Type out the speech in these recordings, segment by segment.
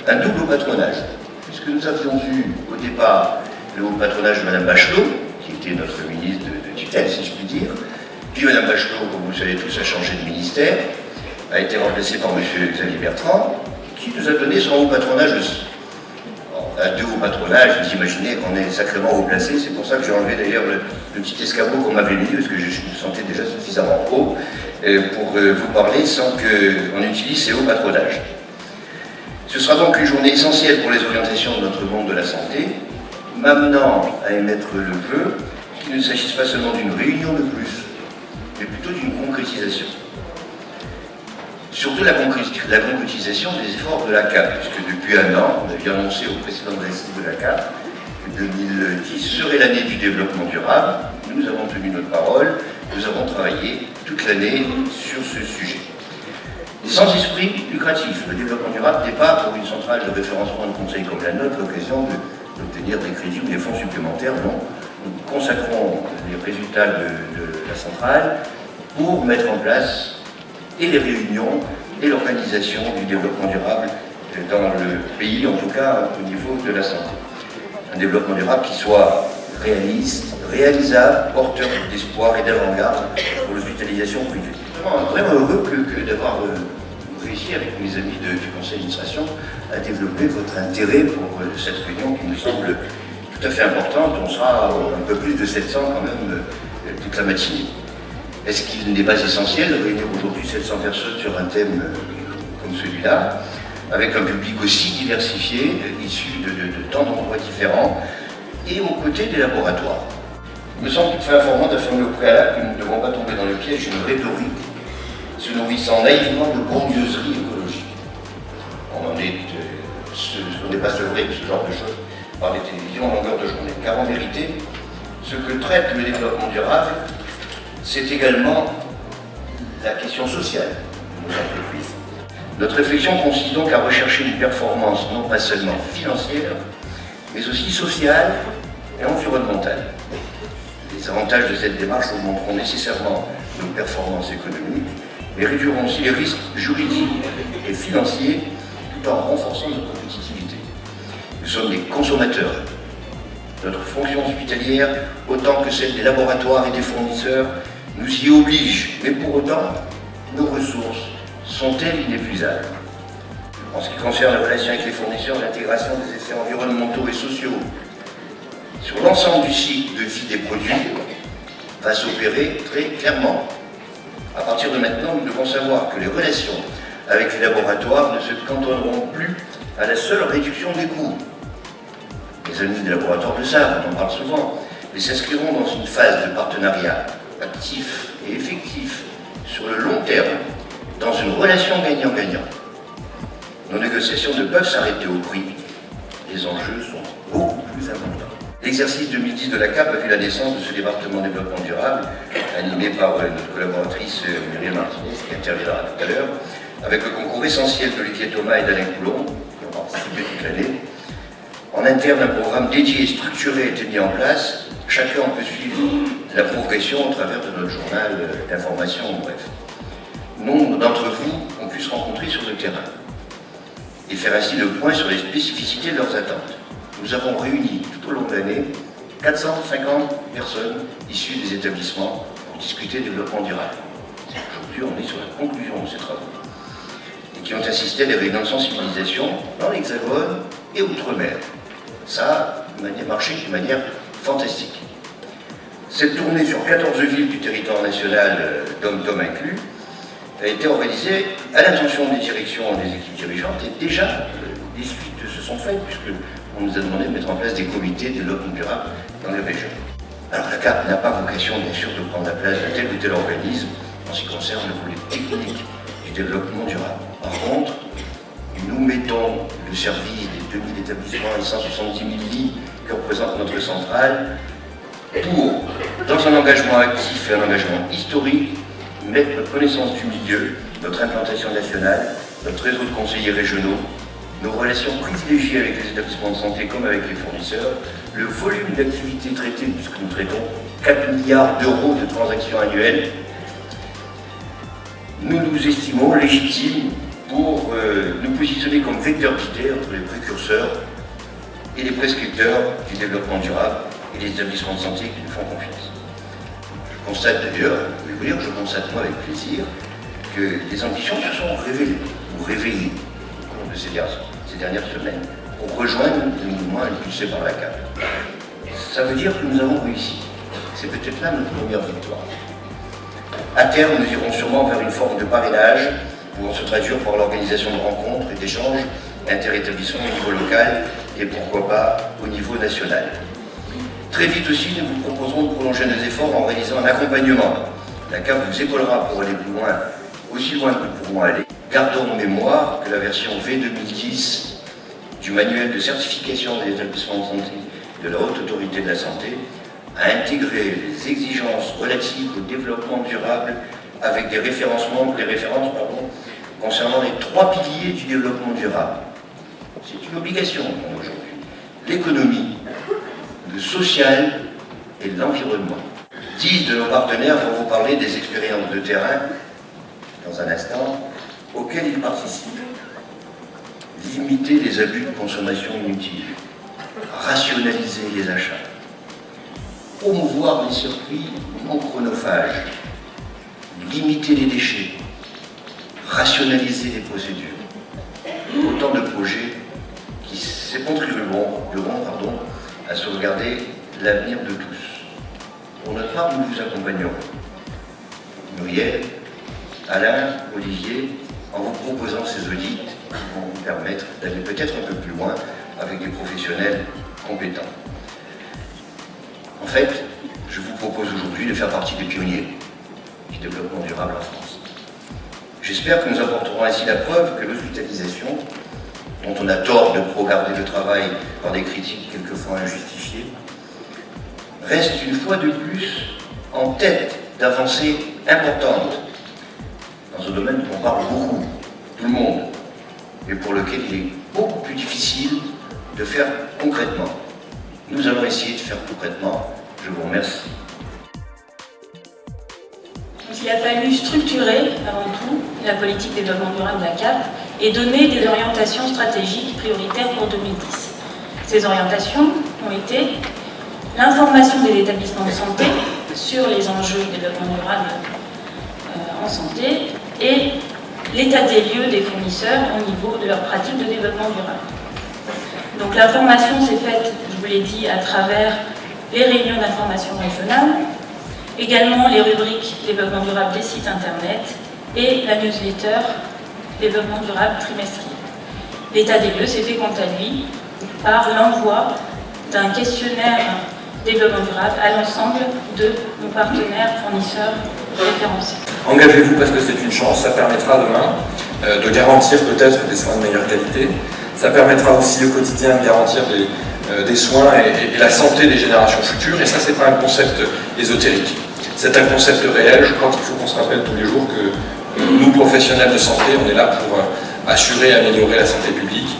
un double patronage, puisque nous avions eu au départ le haut patronage de Mme Bachelot, qui était notre ministre de tutelle, si je puis dire. Puis Mme Bachelot, comme vous le savez tous, a changé de ministère, a été remplacée par M. Xavier Bertrand, qui nous a donné son haut patronage aussi. À deux hauts patronages, vous imaginez qu'on est sacrément haut placé, c'est pour ça que j'ai enlevé d'ailleurs le petit escabeau qu'on m'avait mis, parce que je me sentais déjà suffisamment haut pour vous parler sans qu'on utilise ces hauts patronages. Ce sera donc une journée essentielle pour les orientations de notre monde de la santé, m'amenant à émettre le vœu qu'il ne s'agisse pas seulement d'une réunion de plus, mais plutôt d'une concrétisation. Surtout la concrétisation des efforts de la CAP, puisque depuis un an, on avait annoncé aux précédentes assises de la CAP que 2010 serait l'année du développement durable. Nous avons tenu notre parole, nous avons travaillé toute l'année sur ce sujet. Et sans esprit lucratif, le développement durable n'est pas pour une centrale de référencement de conseil comme la nôtre l'occasion d'obtenir des crédits ou des fonds supplémentaires. Non, nous consacrons les résultats de la centrale pour mettre en place et les réunions et l'organisation du développement durable dans le pays, en tout cas au niveau de la santé. Un développement durable qui soit réaliste, réalisable, porteur d'espoir et d'avant-garde pour l'hospitalisation privée. Vraiment heureux que d'avoir réussi avec mes amis du conseil d'administration à développer votre intérêt pour cette réunion qui me semble tout à fait importante. On sera un peu plus de 700 quand même toute la matinée. Est-ce qu'il n'est pas essentiel de réunir aujourd'hui 700 personnes sur un thème comme celui-là, avec un public aussi diversifié, issu de tant d'endroits différents, et aux côtés des laboratoires? Il me semble toutefois informant d'affirmer au préalable que nous ne devons pas tomber dans le piège d'une rhétorique se nourrissant naïvement de bourgeoiserie écologique. On n'est pas sevré de ce genre de choses par les télévisions en longueur de journée. Car en vérité, ce que traite le développement durable, c'est également la question sociale de nos entreprises. Notre réflexion consiste donc à rechercher une performance non pas seulement financière, mais aussi sociale et environnementale. Les avantages de cette démarche augmenteront nécessairement nos performances économiques, mais réduiront aussi les risques juridiques et financiers tout en renforçant notre compétitivité. Nous sommes des consommateurs. Notre fonction hospitalière, autant que celle des laboratoires et des fournisseurs, nous y oblige, mais pour autant, nos ressources sont-elles inépuisables? En ce qui concerne la relation avec les fournisseurs, l'intégration des effets environnementaux et sociaux sur l'ensemble du cycle de vie des produits va s'opérer très clairement. À partir de maintenant, nous devons savoir que les relations avec les laboratoires ne se cantonneront plus à la seule réduction des coûts. Les amis des laboratoires le savent, on en parle souvent, mais s'inscriront dans une phase de partenariat actif et effectif sur le long terme, dans une relation gagnant-gagnant. Nos négociations ne peuvent s'arrêter au prix. Les enjeux sont beaucoup plus importants. L'exercice 2010 de la CAP a vu la naissance de ce département développement durable, animé par notre collaboratrice Muriel Martinez, qui interviendra tout à l'heure, avec le concours essentiel d'Olivier Thomas et d'Alain Coulon, qui ont participé toute l'année. En interne, un programme dédié et structuré a été mis en place. Chacun peut suivre la progression au travers de notre journal d'information, bref. Nombre d'entre vous ont pu se rencontrer sur le terrain et faire ainsi le point sur les spécificités de leurs attentes. Nous avons réuni tout au long de l'année 450 personnes issues des établissements pour discuter développement durable. Aujourd'hui, on est sur la conclusion de ces travaux et qui ont assisté à des réunions de sensibilisation dans l'Hexagone et Outre-mer. Ça a marché d'une manière fantastique. Cette tournée sur 14 villes du territoire national, dom-tom inclus, a été organisée à l'intention des directions et des équipes dirigeantes, et déjà des suites se sont faites, puisqu'on nous a demandé de mettre en place des comités de développement durable dans les régions. Alors la CAP n'a pas vocation, bien sûr, de prendre la place de tel ou tel organisme en ce qui concerne le volet technique du développement durable. Par contre, nous mettons le service des 2000 établissements et 170 000 lits que représente notre centrale pour, dans un engagement actif et un engagement historique, mettre notre connaissance du milieu, notre implantation nationale, notre réseau de conseillers régionaux, nos relations privilégiées avec les établissements de santé comme avec les fournisseurs, le volume d'activités traitées, puisque nous traitons 4 milliards d'euros de transactions annuelles, nous nous estimons légitimes pour nous positionner comme vecteurs d'idées entre les précurseurs et les prescripteurs du développement durable et les établissements de santé qui nous font confiance. Je constate d'ailleurs, je vais vous dire, je constate moi avec plaisir que les ambitions se sont révélées ou réveillées au cours de ces dernières semaines pour rejoindre le mouvement impulsé par la CAP. Ça veut dire que nous avons réussi. C'est peut-être là notre première victoire. À terme, nous irons sûrement vers une forme de parrainage pouvant se traduire par l'organisation de rencontres et d'échanges interétablissements au niveau local et pourquoi pas au niveau national. Très vite aussi, nous vous proposerons de prolonger nos efforts en réalisant un accompagnement. La CAP vous épaulera pour aller plus loin, aussi loin que nous pourrons aller. Gardons en mémoire que la version V 2010 du manuel de certification des établissements de santé de la Haute Autorité de la Santé a intégré les exigences relatives au développement durable avec des références concernant les 3 piliers du développement durable. C'est une obligation aujourd'hui. L'économie, le social et l'environnement. 10 de nos partenaires vont vous parler des expériences de terrain, dans un instant, auxquelles ils participent. Limiter les abus de consommation inutiles, rationaliser les achats, promouvoir les circuits non chronophages, limiter les déchets, rationaliser les procédures. Autant de projets qui contribueront à sauvegarder l'avenir de tous. Pour notre part, nous vous accompagnerons. Muriel, Alain, Olivier, en vous proposant ces audits qui vont vous permettre d'aller peut-être un peu plus loin avec des professionnels compétents. En fait, je vous propose aujourd'hui de faire partie des pionniers du développement durable en France. J'espère que nous apporterons ainsi la preuve que l'hospitalisation, dont on a tort de pro-garder le travail par des critiques quelquefois injustifiées, reste une fois de plus en tête d'avancées importantes dans un domaine dont on parle beaucoup, tout le monde, mais pour lequel il est beaucoup plus difficile de faire concrètement. Nous allons essayer de faire concrètement. Je vous remercie. Il a fallu structurer, avant tout, la politique de développement durable de la CAP et donner des orientations stratégiques prioritaires pour 2010. Ces orientations ont été l'information des établissements de santé sur les enjeux de développement durable en santé et l'état des lieux des fournisseurs au niveau de leur pratique de développement durable. Donc l'information s'est faite, je vous l'ai dit, à travers les réunions d'information régionales, également les rubriques développement durable des sites internet et la newsletter développement durable trimestriel. L'état des lieux s'est fait quant à lui par l'envoi d'un questionnaire développement durable à l'ensemble de nos partenaires fournisseurs référencés. Engagez-vous parce que c'est une chance, ça permettra demain de garantir peut-être des soins de meilleure qualité, ça permettra aussi au quotidien de garantir des soins et la santé des générations futures, et ça c'est pas un concept ésotérique, c'est un concept réel. Je crois qu'il faut qu'on se rappelle tous les jours que nous professionnels de santé, on est là pour assurer et améliorer la santé publique,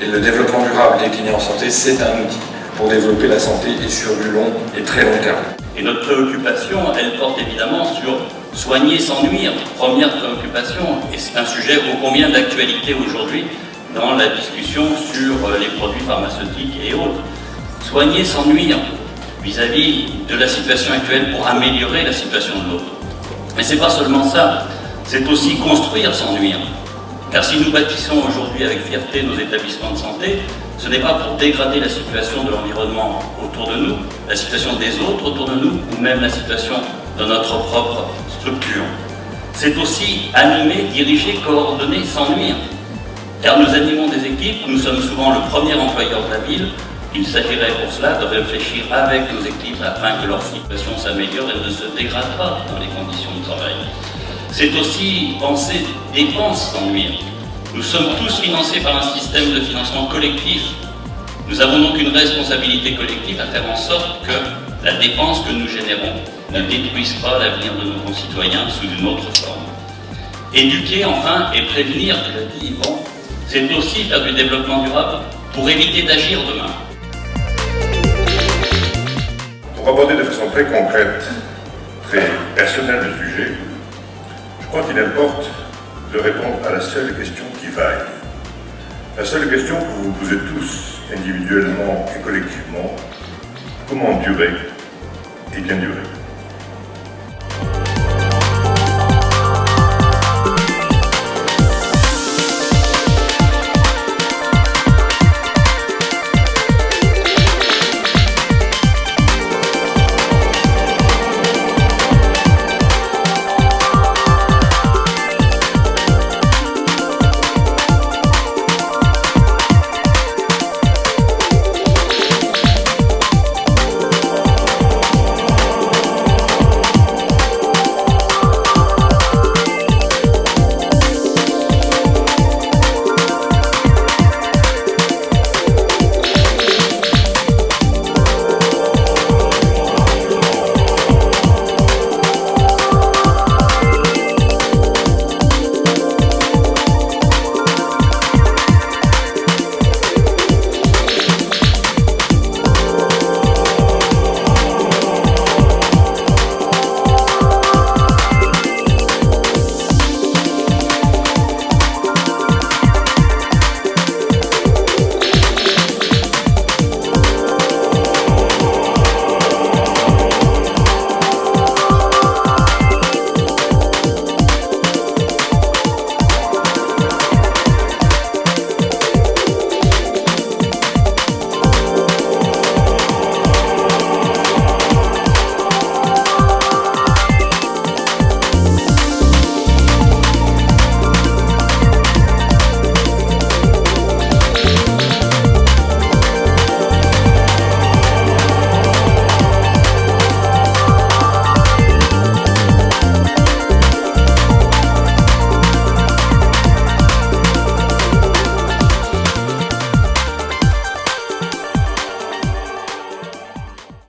et le développement durable décliné en santé, c'est un outil pour développer la santé et sur du long et très long terme. Et notre préoccupation, elle porte évidemment sur soigner sans nuire, première préoccupation, et c'est un sujet ô combien d'actualité aujourd'hui dans la discussion sur les produits pharmaceutiques et autres. Soigner sans nuire vis-à-vis de la situation actuelle pour améliorer la situation de l'autre. Mais c'est pas seulement ça, c'est aussi construire sans nuire. Car si nous bâtissons aujourd'hui avec fierté nos établissements de santé, ce n'est pas pour dégrader la situation de l'environnement autour de nous, la situation des autres autour de nous, ou même la situation de notre propre structure. C'est aussi animer, diriger, coordonner sans nuire. Car nous animons des équipes, nous sommes souvent le premier employeur de la ville. Il s'agirait pour cela de réfléchir avec nos équipes afin que leur situation s'améliore et ne se dégrade pas dans les conditions de travail. C'est aussi penser dépenses sans nuire. Nous sommes tous financés par un système de financement collectif. Nous avons donc une responsabilité collective à faire en sorte que la dépense que nous générons ne détruise pas l'avenir de nos concitoyens sous une autre forme. Éduquer enfin et prévenir, je l'ai dit, bon, c'est aussi faire du développement durable pour éviter d'agir demain. Pour aborder de façon très concrète, très personnelle le sujet, je crois qu'il importe de répondre à la seule question qui vaille. La seule question que vous vous posez tous, individuellement et collectivement, comment durer et bien durer.